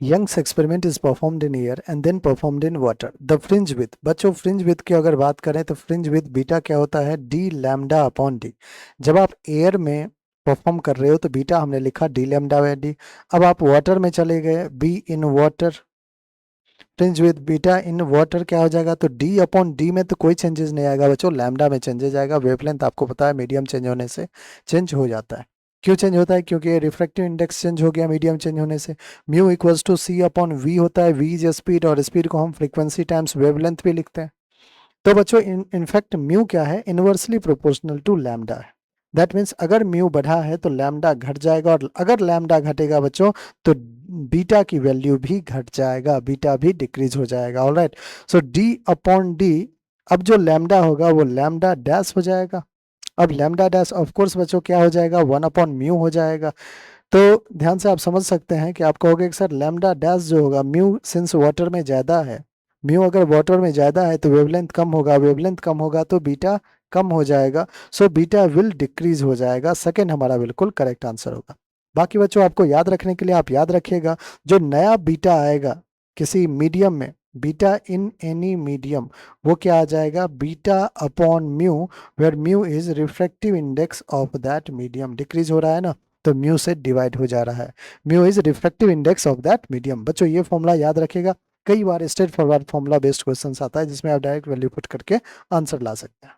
Young's experiment is performed in air and then performed in water. The fringe width, बच्चों fringe width की अगर बात करें तो फ्रिंज विथ बीटा क्या होता है, डी लैम्डा अपॉन डी। जब आप एयर में परफॉर्म कर रहे हो तो बीटा हमने लिखा डी लैम्डा बाय डी। अब आप वाटर में चले गए, be in water, fringe with beta in water क्या हो जाएगा, तो डी अपॉन डी में तो कोई चेंजेस नहीं आएगा बच्चों, लैम्डा में चेंजेस आएगा। वेवलेंथ आपको पता है मीडियम चेंज होने से चेंज हो जाता है। क्यों चेंज होता है, क्योंकि रिफ्रैक्टिव इंडेक्स चेंज हो गया मीडियम चेंज होने से। Mu equals to c upon v होता है, वी इज स्पीड और स्पीड को हम फ्रीक्वेंसी टाइम्स वेवलेंथ भी लिखते हैं। तो बच्चों इनफैक्ट म्यू क्या है, इनवर्सली प्रोपोर्शनल टू लैम्डा है। दैट मीन्स अगर म्यू बढ़ा है तो लैम्डा घट जाएगा, और अगर लैम्डा घटेगा बच्चों तो बीटा की वैल्यू भी घट जाएगा, बीटा भी डिक्रीज हो जाएगा। ऑलराइट, सो डी अपॉन डी, अब जो लैम्डा होगा वो लैम्डा डैश हो जाएगा। अब लैम्डा डैश ऑफ कोर्स बच्चों क्या हो जाएगा, 1/म्यू हो जाएगा। तो ध्यान से आप समझ सकते हैं कि आप कहोगे कि सर लैम्डा डैश जो होगा, म्यू सिंस वाटर में ज़्यादा है, म्यू अगर वाटर में ज़्यादा है तो वेवलेंथ कम होगा, वेवलेंथ कम होगा तो बीटा कम हो जाएगा, सो बीटा विल डिक्रीज हो जाएगा। सेकंड हमारा बिल्कुल करेक्ट आंसर होगा। बाकी बच्चों आपको याद रखने के लिए आप याद रखिएगा, जो नया बीटा आएगा किसी मीडियम में, बीटा इन एनी मीडियम, वो क्या आ जाएगा, beta upon mu, where mu is refractive index of that medium. Decrease हो रहा है ना, तो म्यू से डिवाइड हो जा रहा है। Mu is refractive index of that medium. बच्चों ये फॉर्मूला याद रखिएगा, कई बार straightforward formula based questions आता है जिसमें आप डायरेक्ट वैल्यू पुट करके आंसर ला सकते हैं।